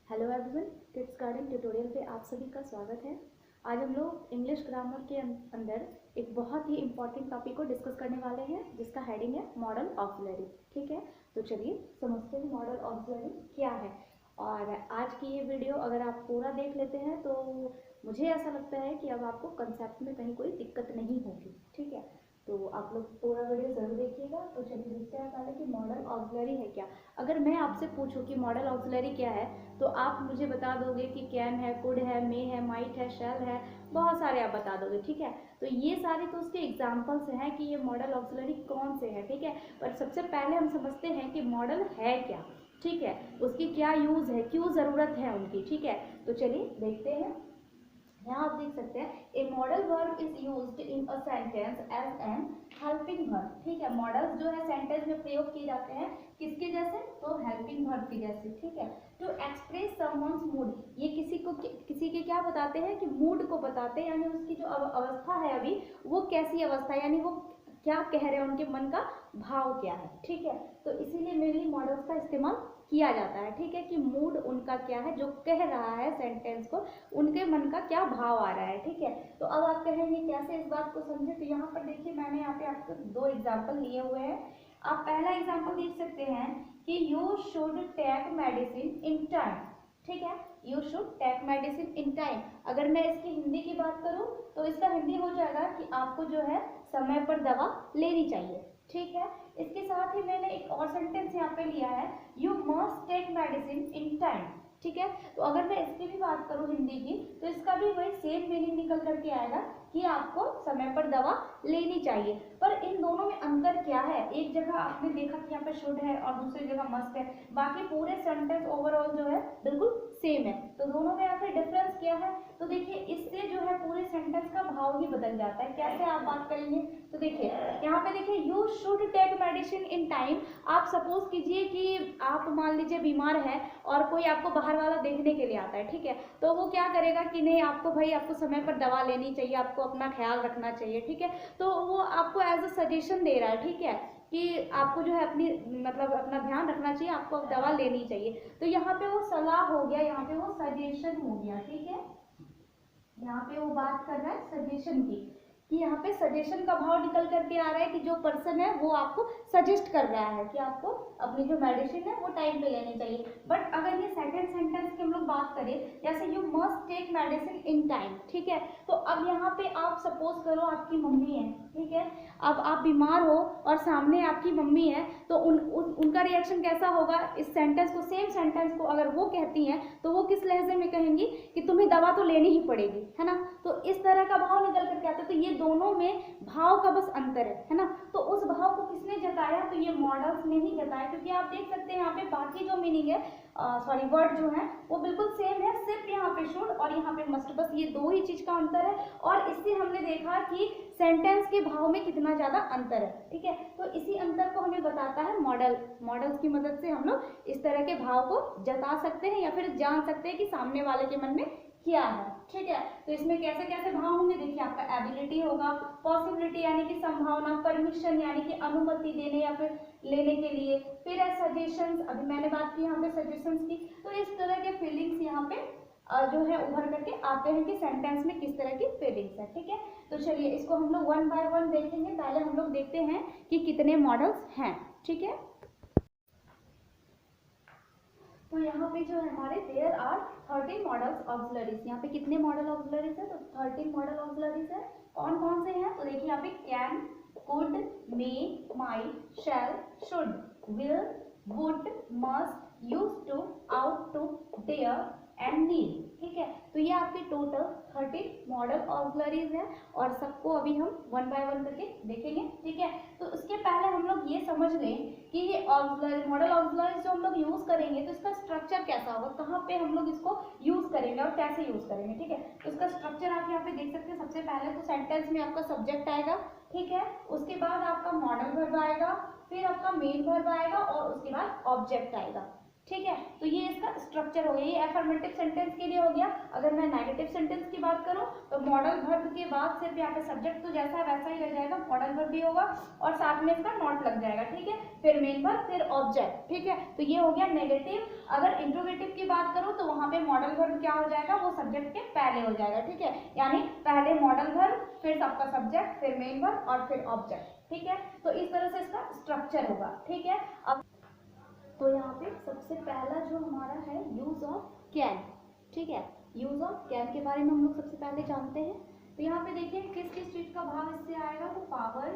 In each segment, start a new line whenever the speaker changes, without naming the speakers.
Hello everyone, kids garden tutorial पे आप सभी का स्वागत है। आज हम लोग इंग्लिश ग्रामर के अंदर एक बहुत ही इम्पॉर्टेंट टॉपिक को डिस्कस करने वाले हैं जिसका हेडिंग है मॉडल ऑक्सिलरी। ठीक है, तो चलिए समझते हैं मॉडल ऑक्सिलरी क्या है। और आज की ये वीडियो अगर आप पूरा देख लेते हैं तो मुझे ऐसा लगता है कि अब आपको कंसेप्ट में कहीं कोई दिक्कत नहीं होगी। ठीक है, तो आप लोग पूरा वीडियो जरूर देखिएगा। तो चलिए देखते हैं पहले कि मॉडल ऑक्सिलरी है क्या। अगर मैं आपसे पूछूं कि मॉडल ऑक्सिलरी क्या है तो आप मुझे बता दोगे कि कैन है, कुड है, मे है, माइट है, शेल है, बहुत सारे आप बता दोगे। ठीक है, तो ये सारे तो उसके एग्जाम्पल्स हैं कि ये मॉडल ऑक्सिलरी कौन से हैं। ठीक है, पर सबसे पहले हम समझते हैं कि मॉडल है क्या। ठीक है, उसकी क्या यूज़ है, क्यों ज़रूरत है उनकी। ठीक है, तो चलिए देखते हैं। यहाँ आप देख सकते हैं a modal verb is used in a sentence as an helping verb. ठीक है, मॉडल्स जो है सेंटेंस में प्रयोग किए जाते हैं किसके जैसे, तो हेल्पिंग वर्ब के जैसे। ठीक है, टू एक्सप्रेस समवन्स मूड, ये किसी के क्या बताते हैं कि मूड को बताते हैं, यानी उसकी जो अवस्था है अभी वो कैसी अवस्था है, यानी वो क्या कह रहे हैं, उनके मन का भाव क्या है। ठीक है, तो इसीलिए मेनली मॉडल्स का इस्तेमाल किया जाता है। ठीक है, कि मूड उनका क्या है, जो कह रहा है सेंटेंस को, उनके मन का क्या भाव आ रहा है। ठीक है, तो अब आप कहेंगे कैसे इस बात को समझे, तो यहाँ पर देखिए मैंने यहाँ पे आपको दो एग्जाम्पल लिए हुए हैं। आप पहला एग्जाम्पल देख सकते हैं कि you should take medicine in time. ठीक है, you should take medicine in time. अगर मैं इसकी हिंदी की बात करूं तो इसका हिंदी हो जाएगा कि आपको जो है समय पर दवा लेनी चाहिए। ठीक है, इसके साथ ही मैंने एक और सेंटेंस यहाँ पे लिया है, you must take medicine in time. ठीक है, तो अगर मैं इसकी भी बात करूं हिंदी की तो इसका भी वही सेम मीनिंग निकल करके आएगा कि आपको समय पर दवा लेनी चाहिए। पर इन दोनों में अंतर क्या है, एक जगह आपने देखा कि यहाँ पे शुड है और दूसरी जगह मस्ट है, बाकी पूरे सेंटेंस ओवरऑल जो है बिल्कुल सेम है। तो दोनों में आखिर डिफरेंस क्या है, तो देखिए इससे जो है पूरे सेंटेंस का भाव ही बदल जाता है। कैसे आप बात करेंगे, तो देखिए यहाँ पे देखिए you should take medicine in time. आप सपोज कीजिए कि आप मान लीजिए बीमार है और कोई आपको बाहर वाला देखने के लिए आता है। ठीक है, तो वो क्या करेगा कि नहीं आपको भाई आपको समय पर दवा लेनी चाहिए, आपको अपना ख्याल रखना चाहिए। ठीक है, तो वो आपको एज अ सजेशन दे रहा है। ठीक है, कि आपको जो है अपनी मतलब अपना ध्यान रखना चाहिए, आपको अब दवा लेनी चाहिए। तो यहाँ पे वो सलाह हो गया, यहाँ पे वो सजेशन हो गया। ठीक है, यहाँ पे वो बात कर रहा है सजेशन की, कि यहाँ पे सजेशन का भाव निकल करके आ रहा है कि जो पर्सन है वो आपको सजेस्ट कर रहा है कि आपको अपनी जो मेडिसिन है वो टाइम पे लेनी चाहिए। बट अगर ये सेकंड सेंटेंस की हम लोग बात करें, जैसे you must take medicine in time. ठीक है, तो अब यहाँ पे आप सपोज करो आपकी मम्मी है। ठीक है, अब आप बीमार हो और सामने आपकी मम्मी है, तो उनका रिएक्शन कैसा होगा, इस सेंटेंस को, सेम सेंटेंस को अगर वो कहती हैं तो वो किस लहजे में कहेंगी कि तुम्हें दवा तो लेनी ही पड़ेगी, है ना। तो इस तरह का भाव निकल करके आता है। तो ये दोनों में भाव का बस अंतर है ना। तो उस भाव को किसने जताया, तो ये मॉडल्स ने ही जताया, क्योंकि आप देख सकते हैं यहाँ पे बाकी जो मीनिंग है सॉरी वर्ड जो है वो बिल्कुल सेम है, सिर्फ यहाँ पे शुड और यहाँ पे मस्ट, बस ये दो ही चीज का अंतर है। और इससे हमने देखा कि सेंटेंस के भाव में कितना ज्यादा अंतर है। ठीक है, तो इसी अंतर को हमें बताता है मॉडल। मॉडल्स की मदद से हम लोग इस तरह के भाव को जता सकते हैं या फिर जान सकते हैं कि सामने वाले के मन में क्या है। ठीक है, तो इसमें कैसे कैसे भाव होंगे, देखिए आपका एबिलिटी होगा, पॉसिबिलिटी यानी कि संभावना, परमिशन यानी कि अनुमति देने या फिर लेने के लिए, फिर है सजेशंस, अभी मैंने बात की यहाँ पे सजेशंस की। तो इस तरह के फीलिंग्स यहाँ पे जो है उभर करके आते हैं कि सेंटेंस में किस तरह की फीलिंग्स है। ठीक है, तो चलिए इसको हम लोग वन बाय वन देखेंगे। पहले हम लोग देखते हैं कि कितने मॉडल्स हैं। ठीक है, तो यहाँ पे जो है हमारे देयर आर 13 मॉडल्स ऑक्सिलरीज। यहाँ पे कितने मॉडल ऑक्सिलरीज है, तो 13 मॉडल ऑक्सिलरीज है। कौन कौन से हैं, तो देखिए यहाँ पे can, could, may, might, shall, should, will, would, must, use to, ought to, dare and need. ठीक है, तो ये आपके टोटल 13 मॉडल ऑक्सिलरीज है और सबको अभी हम वन बाय वन करके देखेंगे। ठीक है, तो उसके पहले हम लोग ये समझ लें कि ये ऑक्सिलरी मॉडल ऑक्सिलरीज जो हम लोग यूज करेंगे तो इसका स्ट्रक्चर कैसा होगा, कहाँ पे हम लोग इसको यूज करेंगे और कैसे यूज करेंगे। ठीक है, तो इसका स्ट्रक्चर आप यहाँ पे देख सकते हैं। सबसे पहले तो सेंटेंस में आपका सब्जेक्ट आएगा। ठीक है, उसके बाद आपका मॉडल वर्ब आएगा, फिर आपका मेन वर्ब आएगा और उसके बाद ऑब्जेक्ट आएगा। ठीक है, तो ये इसका स्ट्रक्चर हो गया। ये अफर्मेटिव सेंटेंस के लिए हो गया। अगर मैं नेगेटिव सेंटेंस की बात करूं तो मॉडल वर्ब के बाद सिर्फ यहाँ पे सब्जेक्ट तो जैसा वैसा ही रह जाएगा, मॉडल वर्ब भी होगा और साथ में इसका नॉट लग जाएगा, ठीक है, फिर मेन वर्ब फिर ऑब्जेक्ट, ठीक है। तो ये हो गया नेगेटिव। अगर इंट्रोगेटिव की बात करूं तो वहां पे मॉडल वर्ब क्या हो जाएगा, वो सब्जेक्ट के पहले हो जाएगा, ठीक है, यानी पहले मॉडल वर्ब फिर आपका सब्जेक्ट फिर मेन वर्ब और फिर ऑब्जेक्ट, ठीक है। तो इस तरह से इसका स्ट्रक्चर होगा, ठीक है। अब तो यहाँ पे सबसे पहला जो हमारा है यूज ऑफ कैन, ठीक है, यूज ऑफ कैन के बारे में हम लोग सबसे पहले जानते हैं। तो यहाँ पे देखिए किस किस चीज का भाव इससे आएगा, तो पावर,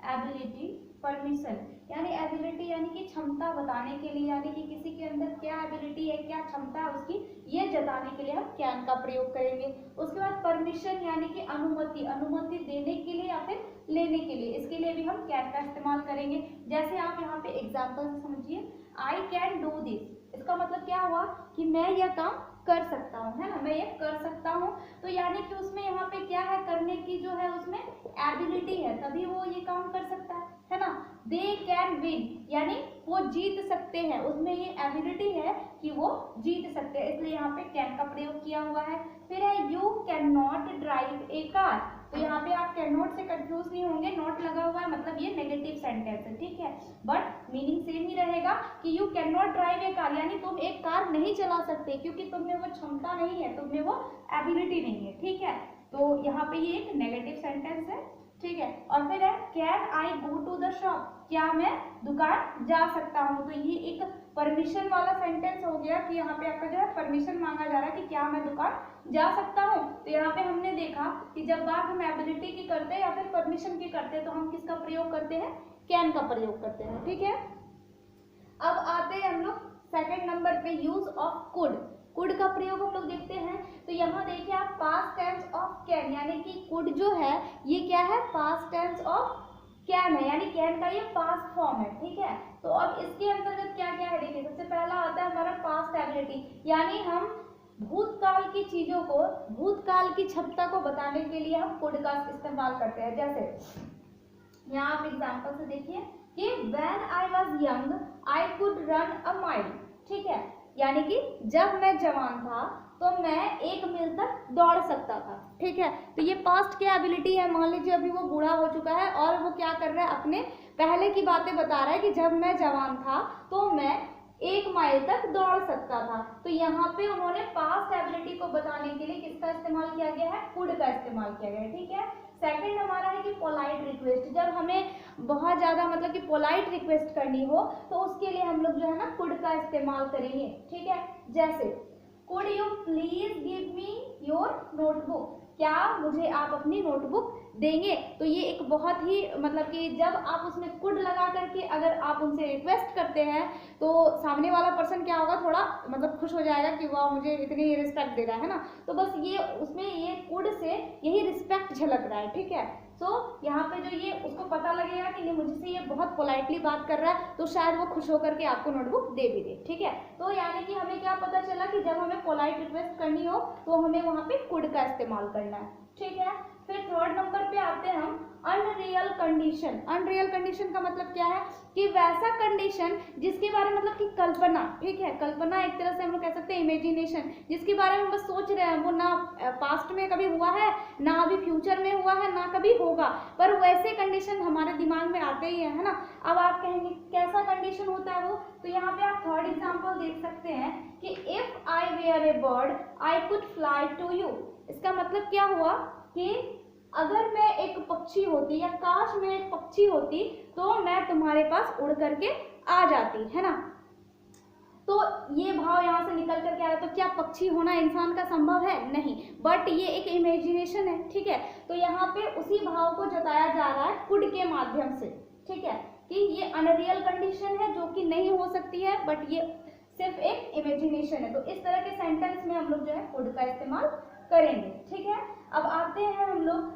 एबिलिटी, परमिशन, यानी एबिलिटी यानी कि क्षमता बताने के लिए, यानी कि किसी के अंदर क्या एबिलिटी है, क्या क्षमता है उसकी, ये जताने के लिए हम कैन का प्रयोग करेंगे। उसके बाद परमिशन यानी कि अनुमति, अनुमति देने के लिए या फिर लेने के लिए, इसके लिए भी हम कैन का इस्तेमाल करेंगे। जैसे आप यहाँ पे एग्जाम्पल से समझिए, आई कैन डू दिस, इसका मतलब क्या हुआ कि मैं यह काम कर सकता हूँ, है ना, मैं ये कर सकता हूँ। तो यानी कि उसमें यहाँ पे क्या है, करने की जो है उसमें एबिलिटी है, तभी वो ये काम कर सकता है ना। दे कैन विन, यानी वो जीत सकते हैं, उसमें ये एबिलिटी है कि वो जीत सकते हैं, इसलिए यहाँ पे कैन का प्रयोग किया हुआ है। फिर है you can not drive A car, तो यहाँ पे आप कैन नॉट से कंफ्यूज नहीं होंगे, नॉट लगा हुआ है मतलब ये नेगेटिव सेंटेंस है, ठीक है, बट मीनिंग सेम ही रहेगा कि you can not drive A car, यानी तुम एक कार नहीं चला सकते क्योंकि तुम में वो क्षमता नहीं है, तुम में वो एबिलिटी नहीं है, ठीक है। तो यहाँ पे ये एक नेगेटिव सेंटेंस है, ठीक है। और फिर है can I go to the shop, क्या मैं दुकान जा सकता हूँ, तो ये एक परमिशन वाला सेंटेंस हो गया कि यहाँ पे आपका जो है परमिशन मांगा जा रहा है कि क्या मैं दुकान जा सकता हूँ। तो यहाँ पे हमने देखा कि जब बात हम एबिलिटी की करते हैं या फिर परमिशन की करते हैं तो हम किसका प्रयोग करते हैं, कैन का प्रयोग करते हैं, ठीक है। अब आते हैं हम लोग सेकंड नंबर पे, यूज ऑफ कुड। कुड का प्रयोग हम लोग देखते हैं। तो यहाँ देखिए आप, पास्ट टेंस ऑफ कैन, यानी कि कुड जो है ये क्या है, पास्ट टेंस ऑफ कैन है, यानी कैन का ये पास्ट फॉर्म है, ठीक है। तो अब इसके अंतर्गत क्या क्या है, देखिए सबसे पहला आता है हमारा पास्ट एबिलिटी, यानी हम भूतकाल की चीजों को, भूतकाल की क्षमता को बताने के लिए हम कुड का इस्तेमाल करते हैं। जैसे यहाँ आप एग्जाम्पल से देखिए कि when I was young I could run a mile, ठीक है, यानी कि जब मैं जवान था तो मैं 1 मील तक दौड़ सकता था, ठीक है। तो ये पास्ट की एबिलिटी है, मान लीजिए अभी वो बूढ़ा हो चुका है और वो क्या कर रहा है, अपने पहले की बातें बता रहा है कि जब मैं जवान था तो मैं 1 माइल तक दौड़ सकता था। तो यहाँ पे उन्होंने पास्ट एबिलिटी को बताने के लिए किसका इस्तेमाल किया गया है, कुड का इस्तेमाल किया गया है, ठीक है। सेकंड हमारा है कि पोलाइट रिक्वेस्ट, जब हमें बहुत ज़्यादा मतलब कि पोलाइट रिक्वेस्ट करनी हो तो उसके लिए हम लोग जो है ना कुड का इस्तेमाल करेंगे, ठीक है। जैसे could you please give me your notebook, क्या मुझे आप अपनी नोटबुक देंगे। तो ये एक बहुत ही मतलब कि जब आप उसमें कुड लगा करके अगर आप उनसे रिक्वेस्ट करते हैं तो सामने वाला पर्सन क्या होगा, थोड़ा मतलब खुश हो जाएगा कि वाह मुझे इतनी रिस्पेक्ट दे रहा है ना। तो बस ये उसमें ये कुड से यही रिस्पेक्ट झलक रहा है, ठीक है। तो यहाँ पे जो ये उसको पता लगेगा कि नहीं मुझसे ये बहुत पोलाइटली बात कर रहा है, तो शायद वो खुश होकर के आपको नोटबुक दे भी दे, ठीक है। तो यानी कि हमें क्या पता चला कि जब हमें पोलाइट रिक्वेस्ट करनी हो तो हमें वहाँ पे कुड का इस्तेमाल करना है, ठीक है। फिर थर्ड नंबर पे आते हैं हम, अनरियल कंडीशन। अनरियल कंडीशन का मतलब क्या है कि वैसा कंडीशन जिसके बारे में मतलब कि कल्पना, ठीक है, कल्पना एक तरह से हम लोग कह सकते हैं इमेजिनेशन, जिसके बारे में बस सोच रहे हैं, वो ना पास्ट में कभी हुआ है ना अभी फ्यूचर में हुआ है ना कभी होगा, पर वैसे कंडीशन हमारे दिमाग में आते ही है ना। अब आप कहेंगे कैसा कंडीशन होता है वो, तो यहाँ पे आप थर्ड एग्जाम्पल देख सकते हैं कि if I were a bird I could fly to you. इसका मतलब क्या हुआ कि अगर मैं एक पक्षी होती या काश मैं एक पक्षी होती तो मैं तुम्हारे पास उड़ करके आ जाती, है ना। तो ये भाव यहाँ से निकल कर के आ रहा है। तो क्या पक्षी होना इंसान का संभव है? नहीं, बट ये एक इमेजिनेशन है, ठीक है। तो यहाँ पे उसी भाव को जताया जा रहा है कुड के माध्यम से, ठीक है, कि ये अनरियल कंडीशन है जो कि नहीं हो सकती है, बट ये सिर्फ एक इमेजिनेशन है। तो इस तरह के सेंटेंस में हम लोग जो है कुड का इस्तेमाल करेंगे, ठीक है। अब आते हैं हम लोग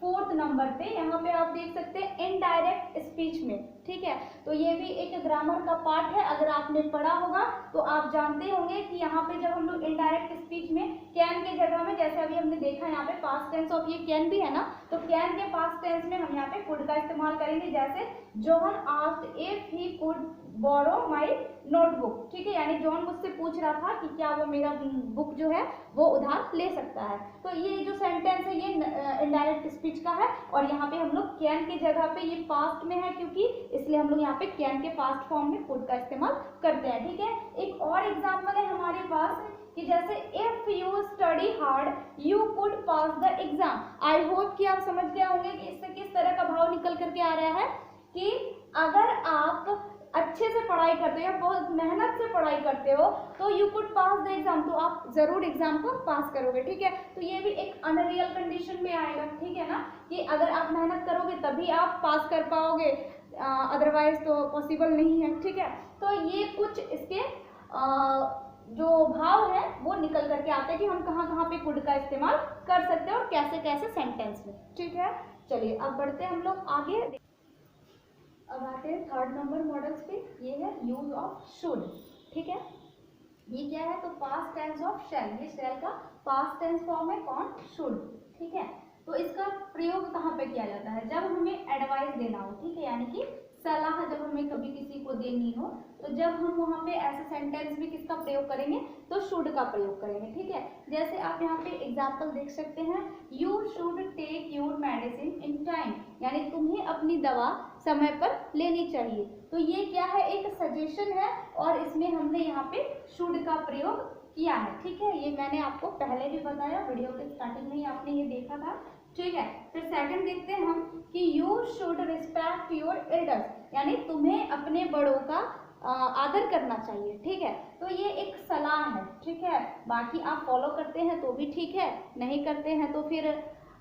फोर्थ नंबर पे, यहाँ पे आप देख सकते हैं इनडायरेक्ट स्पीच में, ठीक है। तो ये भी एक ग्रामर का पार्ट है, अगर आपने पढ़ा होगा तो आप जानते होंगे कि यहाँ पे जब हम लोग इनडायरेक्ट स्पीच में कैन के जगह में, जैसे अभी हमने देखा यहाँ पे पास्ट टेंस ऑफ ये कैन भी है ना, तो कैन के पास्ट टेंस में हम यहाँ पे कुड का इस्तेमाल करेंगे। जैसे John asked if he could borrow my notebook, ठीक है, यानी जॉन मुझसे पूछ रहा था कि क्या वो मेरा बुक जो है वो उधार ले सकता है। तो ये जो सेंटेंस है ये इनडायरेक्ट स्पीच का है, और यहाँ पे हम लोग कैन की जगह पे, ये पास्ट में है क्योंकि, इसलिए हम लोग यहाँ पे कैन के पास्ट फॉर्म में कुड का इस्तेमाल करते हैं, ठीक है। एक और एग्जाम्पल है हमारे पास कि जैसे if you study hard you could pass the exam. I hope कि आप समझ गए होंगे कि इससे किस तरह का भाव निकल करके आ रहा है कि अगर आप अच्छे से पढ़ाई करते हो या बहुत मेहनत से पढ़ाई करते हो तो you could pass the exam, तो आप जरूर एग्जाम को पास करोगे, ठीक है। तो ये भी एक अनरियल कंडीशन में आएगा, ठीक है ना, कि अगर आप मेहनत करोगे तभी आप पास कर पाओगे, अदरवाइज तो पॉसिबल नहीं है, ठीक है। तो ये कुछ इसके जो भाव है वो निकल करके आते हैं कि हम कहाँ कहाँ पे कुड का इस्तेमाल कर सकते हैं और कैसे कैसे सेंटेंस में, ठीक है। चलिए अब बढ़ते हैं हम लोग आगे। अब आते हैं थर्ड नंबर मॉडल्स पे। ये है यूज ऑफ शुड, ठीक है। ये क्या है, तो पास्ट टेंस ऑफ शैल, ये शैल का पास्ट टेंस फॉर्म है कौन, शुड, ठीक है। तो इसका प्रयोग कहाँ पे किया जाता है, जब हमें एडवाइस देना हो, ठीक है, यानी कि सलाह जब हमें कभी किसी को देनी हो, तो जब हम वहाँ पे ऐसे सेंटेंस में किसका प्रयोग करेंगे, तो शुड का प्रयोग करेंगे, ठीक है। जैसे आप यहाँ पे एग्जाम्पल देख सकते हैं, you should take your medicine in time, यानी तुम्हें अपनी दवा समय पर लेनी चाहिए। तो ये क्या है, एक सजेशन है और इसमें हमने यहाँ पे शुड का प्रयोग किया है, ठीक है। ये मैंने आपको पहले भी बताया, वीडियो के स्टार्टिंग में ही आपने ये देखा था, ठीक है। फिर सेकंड देखते हैं हम कि you should respect your elders, यानी तुम्हें अपने बड़ों का आदर करना चाहिए, ठीक है। तो ये एक सलाह है, ठीक है। बाकी आप फॉलो करते हैं तो भी ठीक है, नहीं करते हैं तो फिर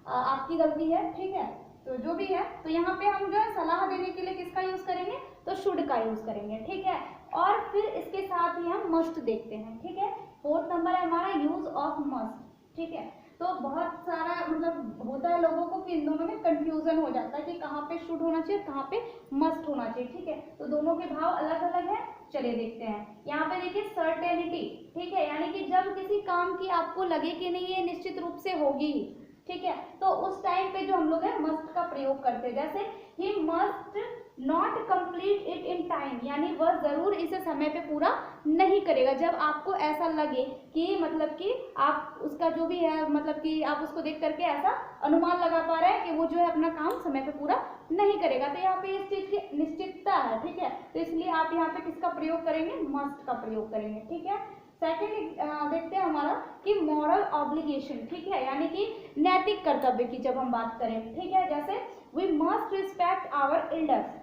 आपकी गलती है, ठीक है। तो जो भी है, तो यहाँ पे हम जो है सलाह देने के लिए किसका यूज करेंगे, तो शुड का यूज करेंगे, ठीक है। और फिर इसके साथ ही हम मस्ट देखते हैं, ठीक है। फोर्थ नंबर है हमारा यूज ऑफ मस्ट, ठीक है। तो बहुत सारा मतलब होता है लोगों को कि इन दोनों में कंफ्यूजन हो जाता है कि कहाँ पे शुड होना चाहिए, कहाँ पे मस्ट होना चाहिए, ठीक है। तो दोनों के भाव अलग अलग है, चलिए देखते हैं। यहाँ पे देखिए सर्टेनिटी, ठीक है, यानी कि जब किसी काम की आपको लगे कि नहीं ये निश्चित रूप से होगी, ठीक है, तो उस टाइम पे जो हम लोग है मस्ट का प्रयोग करते हैं। जैसे he must not complete it in time, यानी वह जरूर इसे समय पे पूरा नहीं करेगा। जब आपको ऐसा लगे कि मतलब कि आप उसका जो भी है मतलब कि आप उसको देख करके ऐसा अनुमान लगा पा रहे हैं कि वो जो है अपना काम समय पे पूरा नहीं करेगा, तो यहाँ पे इस चीज की निश्चितता है, ठीक है। तो इसलिए आप यहाँ पे किसका प्रयोग करेंगे, मस्ट का प्रयोग करेंगे, ठीक है। सेकंड देखते हैं हमारा कि मॉरल ऑब्लिगेशन, ठीक है, यानी कि नैतिक कर्तव्य की जब हम बात करें, ठीक है। जैसे we must respect our elders,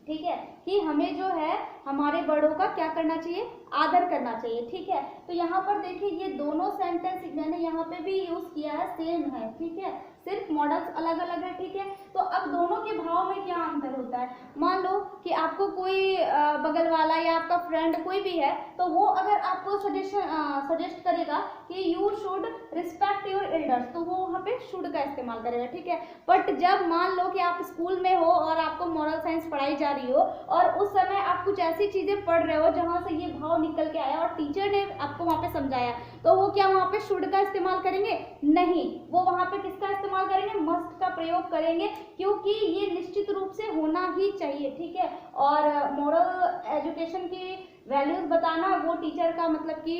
ठीक है, कि हमें जो है हमारे बड़ों का क्या करना चाहिए, आदर करना चाहिए, ठीक है। तो यहाँ पर देखिए ये दोनों सेंटेंस मैंने यहाँ पे भी यूज किया है, सेम है, ठीक है, सिर्फ मॉडल्स अलग अलग है, ठीक है। तो अब दोनों के भाव में क्या अंतर होता है, मान लो कि आपको कोई बगल वाला या आपका फ्रेंड कोई भी है, तो वो अगर आपको सजेस्ट करेगा कि you should respect your elders, तो वो वहाँ पे शुड का इस्तेमाल करेगा, ठीक है। बट जब मान लो कि आप स्कूल में हो और आपको मॉरल साइंस पढ़ाई जा रही हो और उस समय आप कुछ ऐसी चीजें पढ़ रहे हो जहाँ से ये भाव निकल के आया और टीचर ने आपको वहाँ पे समझाया, तो वो क्या वहाँ पे शुड का इस्तेमाल करेंगे, नहीं, वो वहाँ पे किसका इस्तेमाल करेंगे, मस्ट का प्रयोग करेंगे, क्योंकि ये निश्चित रूप से होना ही चाहिए, ठीक है। और मॉरल एजुकेशन की वैल्यूज बताना वो टीचर का मतलब कि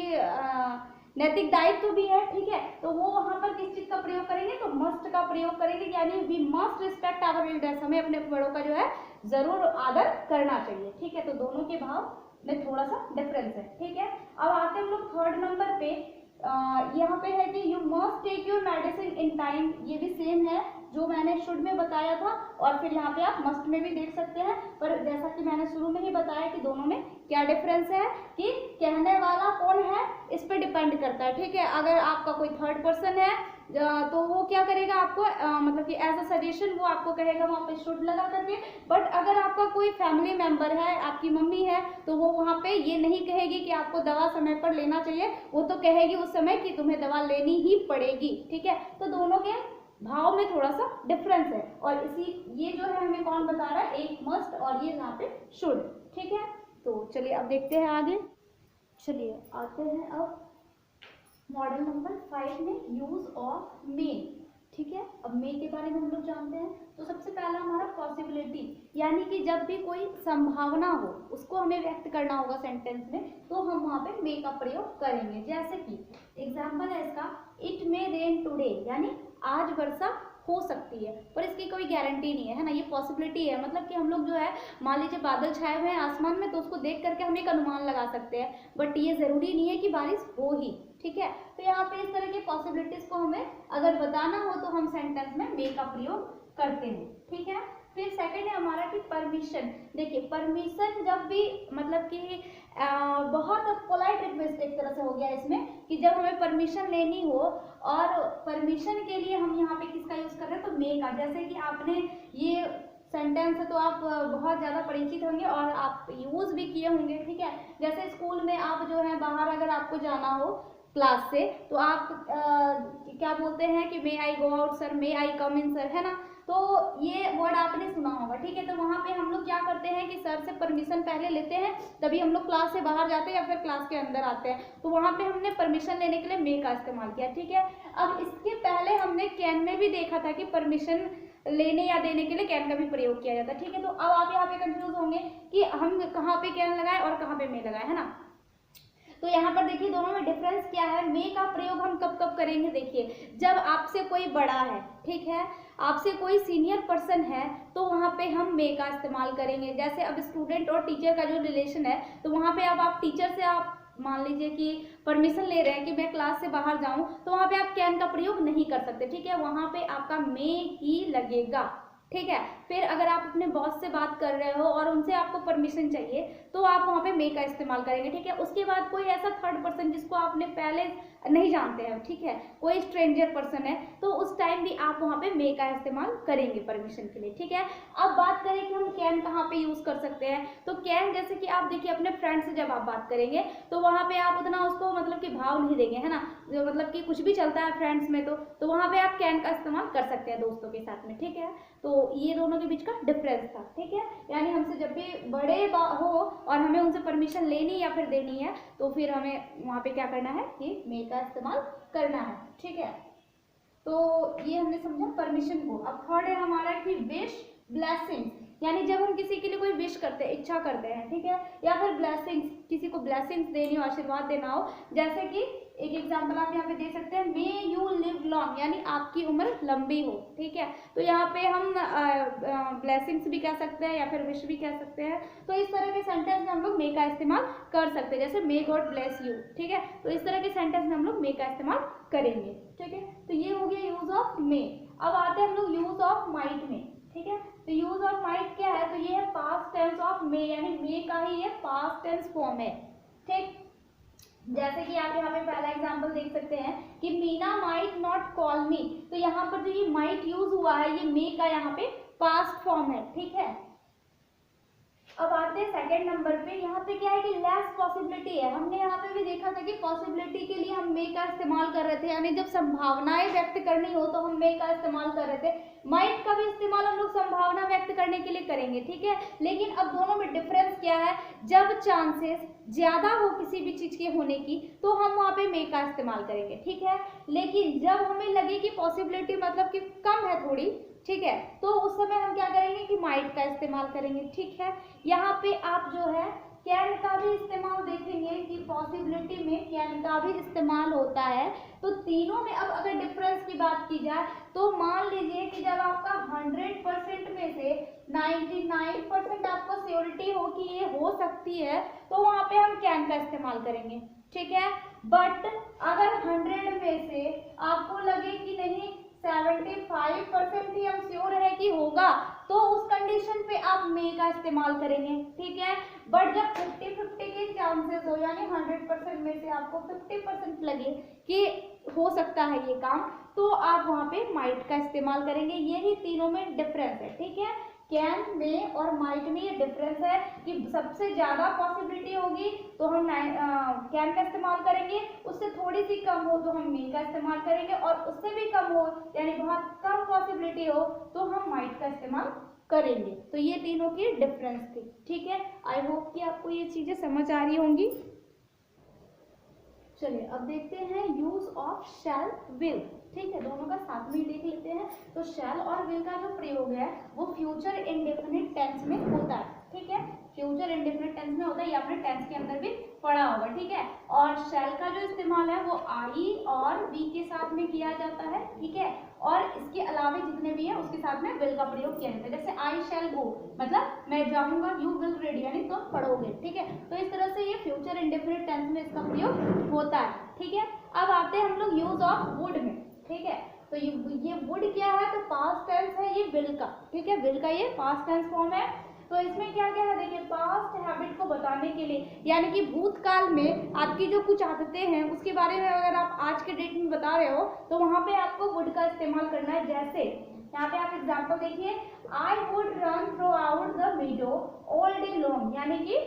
नैतिक दायित्व भी है, ठीक है। तो वो वहाँ पर किस चीज का प्रयोग करेंगे, तो मस्ट का प्रयोग करेंगे, यानी we must respect our elders, हमें अपने बड़ों का जो है जरूर आदर करना चाहिए, ठीक है। तो दोनों के भाव में थोड़ा सा डिफरेंस है, ठीक है। अब आते हैं हम लोग थर्ड नंबर पे, यहाँ पे है कि you must take your medicine in time, ये भी सेम है जो मैंने शुड में बताया था, और फिर यहाँ पे आप मस्ट में भी देख सकते हैं। पर जैसा कि मैंने शुरू में ही बताया कि दोनों में क्या डिफरेंस है कि कहने वाला कौन है इस पे डिपेंड करता है, ठीक है। अगर आपका कोई थर्ड पर्सन है तो वो क्या करेगा आपको मतलब कि एज अ सजेशन वो आपको कहेगा वहाँ पे शुड लगा करके। बट अगर आपका कोई फैमिली मेंबर है, आपकी मम्मी है, तो वो वहाँ पे ये नहीं कहेगी कि आपको दवा समय पर लेना चाहिए, वो तो कहेगी उस समय कि तुम्हें दवा लेनी ही पड़ेगी, ठीक है। तो दोनों के भाव में थोड़ा सा डिफरेंस है, और इसी ये जो है हमें कौन बता रहा है, एक मस्ट और ये यहाँ पे शुड, ठीक है। तो चलिए अब देखते हैं आगे, चलिए आते हैं अब मॉडल नंबर 5 में यूज ऑफ मे, ठीक है। अब मे के बारे में हम लोग जानते हैं, तो सबसे पहला हमारा पॉसिबिलिटी, यानी कि जब भी कोई संभावना हो उसको हमें व्यक्त करना होगा सेंटेंस में, तो हम वहाँ पे मे का प्रयोग करेंगे। जैसे कि एग्जाम्पल है इसका, इट मे रेन टुडे, यानी आज वर्षा हो सकती है, पर इसकी कोई गारंटी नहीं है ना, ये पॉसिबिलिटी है। मतलब कि हम लोग जो है, मान लीजिए बादल छाए हुए हैं आसमान में, तो उसको देख करके हम एक अनुमान लगा सकते हैं, बट ये जरूरी नहीं है कि बारिश हो ही, ठीक है। तो यहाँ पे इस तरह की पॉसिबिलिटीज को हमें अगर बताना हो तो हम सेंटेंस में मे का प्रयोग करते हैं, ठीक है। फिर सेकंड है हमारा कि परमिशन। देखिए परमिशन जब भी मतलब कि बहुत पोलाइट रिक्वेस्ट एक तरह से हो गया इसमें, कि जब हमें परमिशन लेनी हो, और परमिशन के लिए हम यहाँ पे किसका यूज कर रहे हैं, तो मे का। जैसे कि आपने ये सेंटेंस है तो आप बहुत ज़्यादा परिचित होंगे और आप यूज भी किए होंगे, ठीक है। जैसे स्कूल में आप जो है बाहर अगर आपको जाना हो क्लास से, तो आप क्या बोलते हैं कि मे आई गो आउट सर, मे आई कम इन सर, है ना। तो ये वर्ड आपने सुना होगा, ठीक है। तो वहाँ पे हम लोग क्या करते हैं कि सर से परमिशन पहले लेते हैं, तभी हम लोग क्लास से बाहर जाते हैं या फिर क्लास के अंदर आते हैं। तो वहाँ पे हमने परमिशन लेने के लिए मे का इस्तेमाल किया, ठीक है। अब इसके पहले हमने कैन में भी देखा था कि परमिशन लेने या देने के लिए कैन का भी प्रयोग किया जाता है, ठीक है। तो अब आप यहाँ पे कंफ्यूज होंगे कि हम कहाँ पे कैन लगाए और कहाँ पे मे लगाए, है ना। तो यहाँ पर देखिए दोनों में डिफरेंस क्या है। मे का प्रयोग हम कब कब करेंगे, देखिए जब आपसे कोई बड़ा है, ठीक है, आपसे कोई सीनियर पर्सन है, तो वहाँ पे हम मे का इस्तेमाल करेंगे। जैसे अब स्टूडेंट और टीचर का जो रिलेशन है, तो वहाँ पे अब आप टीचर से आप मान लीजिए कि परमिशन ले रहे हैं कि मैं क्लास से बाहर जाऊं, तो वहाँ पे आप कैन का प्रयोग नहीं कर सकते, ठीक है। वहाँ पे आपका मे ही लगेगा, ठीक है। फिर अगर आप अपने बॉस से बात कर रहे हो और उनसे आपको परमिशन चाहिए, तो आप वहाँ पे मे का इस्तेमाल करेंगे, ठीक है। उसके बाद कोई ऐसा थर्ड पर्सन जिसको आपने पहले नहीं जानते हैं, ठीक है, कोई स्ट्रेंजर पर्सन है, तो उस टाइम भी आप वहाँ पे मे का इस्तेमाल करेंगे परमिशन के लिए, ठीक है। अब बात करें कि हम कैन कहाँ पे यूज कर सकते हैं, तो कैन जैसे कि आप देखिए अपने फ्रेंड से जब आप बात करेंगे, तो वहाँ पे आप उतना उसको मतलब कि भाव नहीं देंगे, है ना, जो मतलब कि कुछ भी चलता है फ्रेंड्स में, तो वहाँ पे आप कैन का इस्तेमाल कर सकते हैं दोस्तों के साथ में, ठीक है। तो ये दोनों के बीच का डिफरेंस था, ठीक है। यानी हमसे जब भी बड़े हो और हमें उनसे परमिशन लेनी या फिर देनी है, तो फिर हमें वहाँ पे क्या करना है कि मे का इस्तेमाल करना है, ठीक है। तो ये हमने समझा परमिशन को। अब थर्ड है हमारा कि विश ब्लेसिंग्स, यानी जब हम किसी के लिए कोई विश करते हैं, इच्छा करते हैं, ठीक है, या फिर ब्लेसिंग्स, किसी को ब्लेसिंग्स देनी हो, आशीर्वाद देना हो। जैसे कि एक एग्जांपल आप यहाँ पे दे सकते हैं, मे यू लिव लॉन्ग, यानी आपकी उम्र लंबी हो, ठीक है। तो यहाँ पे हम ब्लेसिंग्स भी कह सकते हैं या फिर विश भी कह सकते हैं। तो इस तरह के सेंटेंस में हम लोग मे का इस्तेमाल कर सकते हैं, जैसे मे गॉड ब्लेस यू, ठीक है। तो इस तरह के सेंटेंस में हम लोग मे का इस्तेमाल करेंगे, ठीक है। तो ये हो गया यूज ऑफ मे। अब आते हैं हम लोग यूज ऑफ माइट में, ठीक है। तो यूज ऑफ माइट क्या है, तो ये है पास्ट टेंस ऑफ मे, यानी मे का ही ये पास्ट टेंस फॉर्म है, ठीक। जैसे कि आप यहाँ पे पहला एग्जांपल देख सकते हैं कि मीना माइट नॉट कॉल मी, तो यहाँ पर जो ये माइट यूज हुआ है, ये मे का यहाँ पे पास्ट फॉर्म है, ठीक है। अब आते हैं सेकंड नंबर पे। यहाँ पे क्या है कि लेस पॉसिबिलिटी है। हमने यहाँ पे भी देखा था कि पॉसिबिलिटी के लिए हम मे का इस्तेमाल कर रहे थे, यानी जब संभावनाएं व्यक्त करनी हो तो हम मे का इस्तेमाल कर रहे थे। माइट का भी इस्तेमाल हम लोग संभावना व्यक्त करने के लिए करेंगे, ठीक है। लेकिन अब दोनों में डिफरेंस क्या है, जब चांसेस ज्यादा हो किसी भी चीज के होने की, तो हम वहाँ पे मे का इस्तेमाल करेंगे, ठीक है। लेकिन जब हमें लगे कि पॉसिबिलिटी मतलब कि कम है थोड़ी, ठीक है, तो उस समय हम क्या करेंगे कि माइट का इस्तेमाल करेंगे, ठीक है। यहाँ पे आप जो है कैन का भी इस्तेमाल देखेंगे कि पॉसिबिलिटी में कैन का भी इस्तेमाल होता है। तो तीनों में अब अगर डिफरेंस की बात की जाए, तो मान लीजिए कि जब आपका 100% में से 99% आपको श्योरिटी हो कि ये हो सकती है, तो वहां पे हम कैन का इस्तेमाल करेंगे, ठीक है। बट अगर 100 में से आपको लगे कि नहीं 75% ही हम श्योर है कि होगा, तो उस कंडीशन पे आप मे का इस्तेमाल करेंगे, ठीक है। बट जब 50-50 के चांसेस हो, यानी 100% में से आपको 50% लगे कि हो सकता है ये काम, तो आप वहां पे माइट का इस्तेमाल करेंगे। यही तीनों में डिफरेंस है, ठीक है। कैन में और माइट में ये डिफरेंस है कि सबसे ज्यादा पॉसिबिलिटी होगी तो हम कैन का इस्तेमाल करेंगे, उससे थोड़ी सी कम हो तो हम मे का इस्तेमाल करेंगे, और उससे भी कम हो यानी बहुत कम पॉसिबिलिटी हो तो हम माइट का इस्तेमाल करेंगे। तो ये तीनों की डिफरेंस थी, ठीक है। आई होप कि आपको ये चीजें समझ आ रही होंगी। चलिए अब देखते हैं यूज ऑफ शैल विल। ठीक है, दोनों का साथ में देख लेते हैं। तो शैल और विल का जो प्रयोग है वो फ्यूचर इंडेफिनिट टेंस में होता है। ठीक है, फ्यूचर इंडेफिनिट टेंस में होता है, ये आपने टेंस के अंदर भी पढ़ा होगा। ठीक है, और शैल का जो इस्तेमाल है वो आई और वी के साथ में किया जाता है। ठीक है, और इसके अलावा जितने भी हैं उसके साथ में विल का प्रयोग किया जाता है। जैसे आई शैल गो, मतलब मैं जाऊंगा, यू विल रीड, यानी तुम पढ़ोगे। ठीक है, तो इस तरह से ये फ्यूचर इंडेफिनिट टेंस में इसका प्रयोग होता है। ठीक है, अब आते हैं हम लोग यूज ऑफ वुड में। ठीक है, तो ये वुड क्या है, तो पास्ट टेंस है ये विल का। ठीक है, विल का ये पास्ट टेंस फॉर्म है। तो इसमें क्या क्या है, देखिए पास्ट हैबिट को बताने के लिए, यानी कि भूतकाल में आपकी जो कुछ आदतें हैं उसके बारे में अगर आप आज के डेट में बता रहे हो तो वहां पे आपको वुड का इस्तेमाल करना है। जैसे यहाँ पे आप एग्जाम्पल देखिए, I would run through out the मीडो all day long, यानी कि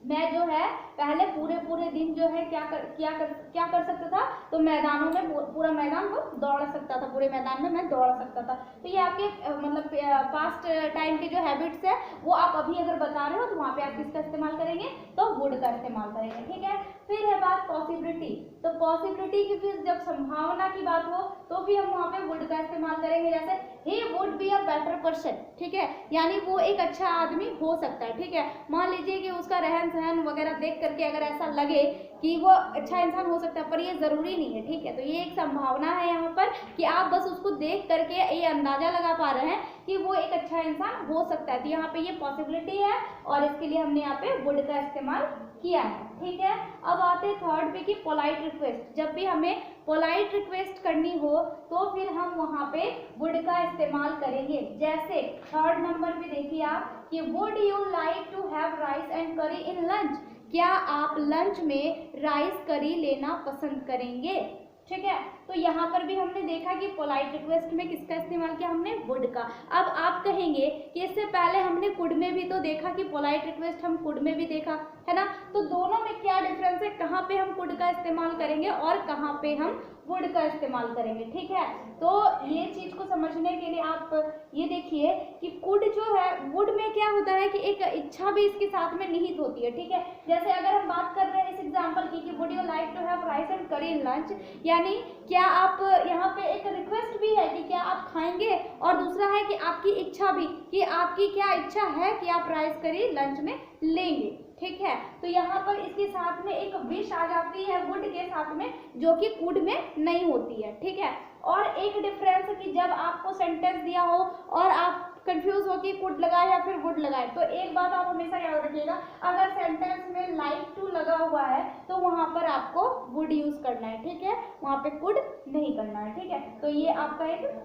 मैं जो है पहले पूरे दिन जो है क्या कर सकता था, तो मैदानों में पूरा मैदान वो दौड़ सकता था, पूरे मैदान में मैं दौड़ सकता था। तो ये आपके मतलब पास्ट टाइम के जो हैबिट्स है वो आप अभी अगर बता रहे हो तो वहाँ पे आप किसका इस्तेमाल करेंगे, तो वुड का इस्तेमाल करेंगे। ठीक है, फिर है बात पॉसिबिलिटी। तो पॉसिबिलिटी की फिर जब संभावना की बात हो तो भी हम वहाँ पे वुड का इस्तेमाल करेंगे। जैसे he would be a better person. ठीक है, यानी वो एक अच्छा आदमी हो सकता है। ठीक है, मान लीजिए कि उसका रहन सहन वगैरह देख करके अगर ऐसा लगे कि वो अच्छा इंसान हो सकता है, पर ये जरूरी नहीं है। ठीक है, तो ये एक संभावना है यहाँ पर कि आप बस उसको देख करके ये अंदाजा लगा पा रहे हैं कि वो एक अच्छा इंसान हो सकता है। तो यहाँ पे ये पॉसिबिलिटी है और इसके लिए हमने यहाँ पे वुड का इस्तेमाल किया है। ठीक है, अब आते हैं थर्ड पे कि पोलाइट रिक्वेस्ट। जब भी हमें पोलाइट रिक्वेस्ट करनी हो तो फिर हम वहाँ पे वुड का इस्तेमाल करेंगे। जैसे थर्ड नंबर पे देखिए आप कि would you like to have rice and curry in lunch, क्या आप लंच में राइस करी लेना पसंद करेंगे। ठीक है, तो यहाँ पर भी हमने देखा कि पोलाइट रिक्वेस्ट में किसका इस्तेमाल किया, हमने वुड का। अब आप कहेंगे कि इससे पहले हमने कुड में भी तो देखा कि पोलाइट रिक्वेस्ट हम कुड में भी देखा है ना, तो दोनों में क्या डिफरेंस है, कहाँ पे हम कुड का इस्तेमाल करेंगे और कहाँ पे हम वुड का इस्तेमाल करेंगे। ठीक है, तो ये चीज को समझने के लिए आप ये देखिए कि कुड जो है, वुड में क्या होता है कि एक इच्छा भी इसके साथ में निहित होती है। ठीक है, जैसे अगर हम बात कर रहे हैं इस एग्जांपल की कि would you like to have rice and curry in lunch, यानी क्या आप यहाँ पे एक रिक्वेस्ट भी है कि क्या आप खाएंगे, और दूसरा है कि आपकी इच्छा भी कि आपकी क्या इच्छा है कि आप राइस करी लंच में लेंगे। ठीक है, तो यहाँ पर इसके साथ में एक विश आ जाती है वुड के साथ में, जो कि कुड में नहीं होती है। ठीक है, और एक डिफरेंस कि जब आपको सेंटेंस दिया हो और आप कंफ्यूज हो कि कुड लगाए या फिर वुड लगाए, तो एक बात आप हमेशा याद रखिएगा, अगर सेंटेंस में लाइक टू लगा हुआ है तो वहां पर आपको वुड यूज करना है। ठीक है, वहां पे कुड नहीं करना है। ठीक है, तो ये आपका एक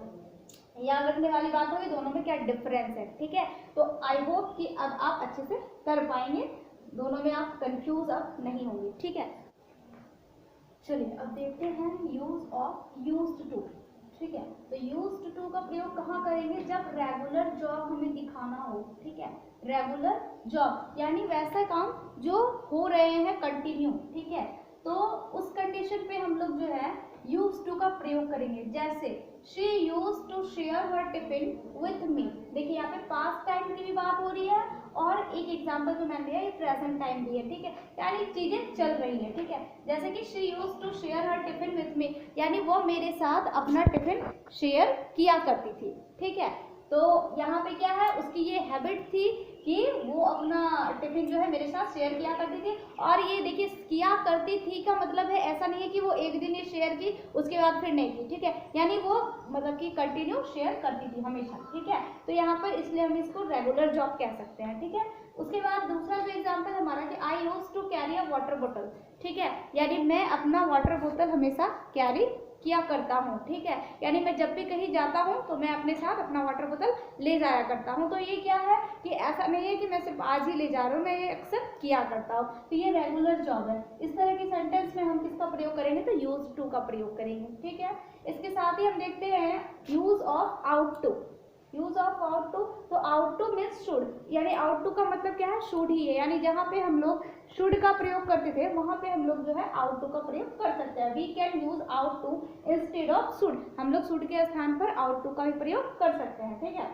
याद रखने वाली बात होगी, दोनों में क्या डिफरेंस है। ठीक है, तो आई होप कि अब आप अच्छे से कर पाएंगे, दोनों में आप कंफ्यूज अब नहीं होंगे। ठीक है, चलिए अब देखते हैं यूज ऑफ यूज्ड टू। ठीक है, तो यूज्ड टू का प्रयोग कहाँ करेंगे, जब रेगुलर जॉब हमें दिखाना हो। ठीक है, रेगुलर जॉब यानी वैसा काम जो हो रहे हैं कंटिन्यू। ठीक है, तो उस कंडीशन पे हम लोग जो है यूज टू का प्रयोग करेंगे। जैसे she use to share her tiffin with me. देखिए यहाँ पे पास्ट टाइम की भी बात हो रही है और एक एग्जांपल जो मैंने दिया ये प्रेजेंट टाइम भी है। ठीक है, यानी चीजें चल रही है। ठीक है, जैसे कि she use to share her tiffin with me, यानी वो मेरे साथ अपना टिफिन शेयर किया करती थी। ठीक है, तो यहाँ पे क्या है, उसकी ये हैबिट थी कि वो अपना टिफिन जो है मेरे साथ शेयर किया करती थी। और ये देखिए किया करती थी का मतलब है ऐसा नहीं है कि वो एक दिन ये शेयर की उसके बाद फिर नहीं की। ठीक है, यानी वो मतलब कि कंटिन्यू शेयर करती थी हमेशा। ठीक है, तो यहाँ पर इसलिए हम इसको रेगुलर जॉब कह सकते हैं। ठीक है, उसके बाद दूसरा जो एग्जाम्पल हमारा कि I use to carry a water बोतल। ठीक है, यानी मैं अपना वाटर बोतल हमेशा कैरी किया करता हूँ। ठीक है, यानी मैं जब भी कहीं जाता हूँ तो मैं अपने साथ अपना वाटर बोतल ले जाया करता हूँ। तो ये क्या है कि ऐसा नहीं है कि मैं सिर्फ आज ही ले जा रहा हूँ, मैं ये अक्सर किया करता हूँ। तो ये रेगुलर जॉब है। इस तरह की सेंटेंस में हम किसका प्रयोग करेंगे, तो यूज टू का प्रयोग करेंगे। ठीक है, इसके साथ ही हम देखते हैं use of ought to. Use of ought to, तो आउट टू मीन्स शुड, यानी आउट टू का मतलब क्या है, शुड ही है। यानी जहाँ पे हम लोग शुड का प्रयोग करते थे वहां पे हम लोग जो है आउट टू का प्रयोग कर सकते हैं। We can use ought to instead of should, हम लोग शुड के स्थान पर आउट टू का भी प्रयोग कर सकते हैं। ठीक है,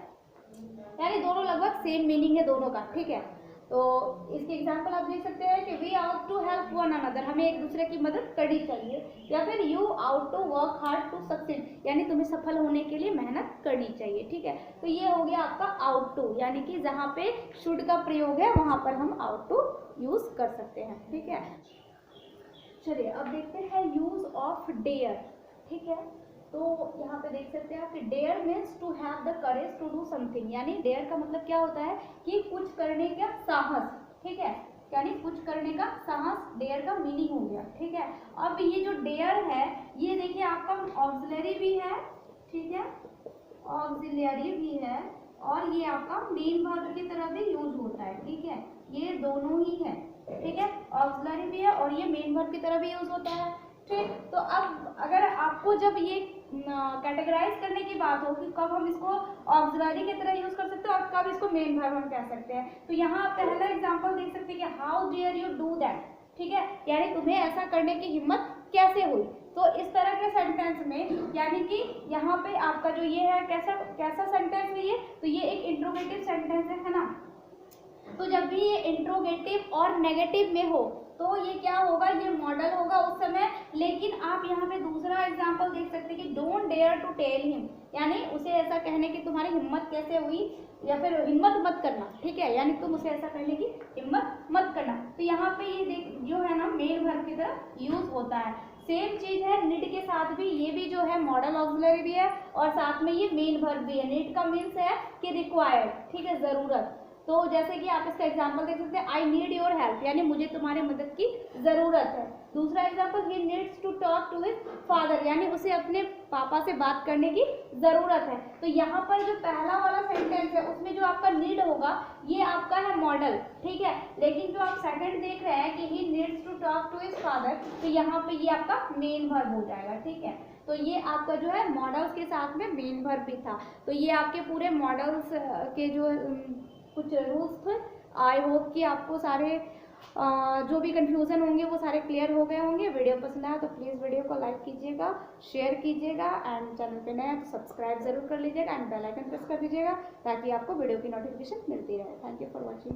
यानी दोनों लगभग सेम मीनिंग है दोनों का। ठीक है, तो इसके एग्जाम्पल आप देख सकते हैं कि we ought to help one another, हमें एक दूसरे की मदद करनी चाहिए, या फिर you ought to work hard to succeed, यानी तुम्हें सफल होने के लिए मेहनत करनी चाहिए, ठीक है। तो ये हो गया आपका आउट टू, यानी कि जहाँ पे शुड का प्रयोग है वहाँ पर हम आउट टू यूज कर सकते हैं, ठीक है। चलिए अब देखते हैं यूज ऑफ डेयर, ठीक है। तो यहाँ पे देख सकते हैं आप कि dare means to have the courage to do something, यानी डेयर का मतलब क्या होता है कि कुछ करने का साहस, ठीक है, यानी कुछ करने का साहस डेयर का मीनिंग हो गया, ठीक है। अब ये जो डेयर है ये देखिए आपका ऑक्सिलरी भी है, ठीक है, ऑक्सिलरी भी है, और ये आपका मेन वर्ब की तरह भी यूज होता है, ठीक है, ये दोनों ही है, ठीक है, ऑक्सिलरी भी है और ये मेन वर्ब की तरह भी यूज होता है, ठीक। तो अब अगर आपको जब ये कैटेगराइज करने की बात हो कि कब हम इसको ऑक्सिलरी की तरह यूज कर सकते हैं और कब इसको मेन वर्ब हम कह सकते हैं, तो यहाँ आप पहला एग्जांपल देख सकते हैं कि how dare you do that, ठीक है, यानी तुम्हें ऐसा करने की हिम्मत कैसे हुई। तो इस तरह के सेंटेंस में यानी कि यहाँ पे आपका जो ये है कैसा सेंटेंस है ये, तो ये एक इंट्रोगेटिव सेंटेंस है ना। तो जब भी ये इंट्रोगेटिव और नेगेटिव में हो तो ये क्या होगा, ये मॉडल होगा उस समय। लेकिन आप यहाँ पे दूसरा एग्जांपल देख सकते हैं कि don't dare to tell him, यानी उसे ऐसा कहने की तुम्हारी हिम्मत कैसे हुई, या फिर हिम्मत मत करना, ठीक है, यानी तुम उसे ऐसा करने की हिम्मत मत करना। तो यहाँ पे ये देख जो है ना मेन वर्ब की तरह यूज होता है। सेम चीज है नीड के साथ भी, ये भी जो है मॉडल ऑक्सिलरी भी है और साथ में ये मेन वर्ब भी है। नीड का मीन्स है कि रिक्वायर्ड, ठीक है, जरूरत। तो जैसे कि आप इसका एग्जांपल देख सकते हैं, आई नीड योर हेल्प, यानी मुझे तुम्हारी मदद की जरूरत है। दूसरा example, he needs to talk to his father, यानी उसे अपने पापा से बात करने की जरूरत है। तो यहाँ पर जो पहला वाला सेंटेंस है उसमें जो आपका नीड होगा ये आपका है मॉडल, ठीक है, लेकिन जो आप सेकंड देख रहे हैं कि he needs to talk to his father, तो यहाँ पे ये आपका मेन वर्ब हो जाएगा, ठीक है। तो ये आपका जो है मॉडल्स के साथ में मेन वर्ब भी था। तो ये आपके पूरे मॉडल्स के जो कुछ रूल्स थे। आई होप कि आपको सारे जो भी कंफ्यूजन होंगे वो सारे क्लियर हो गए होंगे। वीडियो पसंद आया तो प्लीज़ वीडियो को लाइक कीजिएगा, शेयर कीजिएगा, एंड चैनल पे नए हैं तो सब्सक्राइब जरूर कर लीजिएगा एंड बेल आइकन प्रेस कर दीजिएगा ताकि आपको वीडियो की नोटिफिकेशन मिलती रहे। Thank you for watching.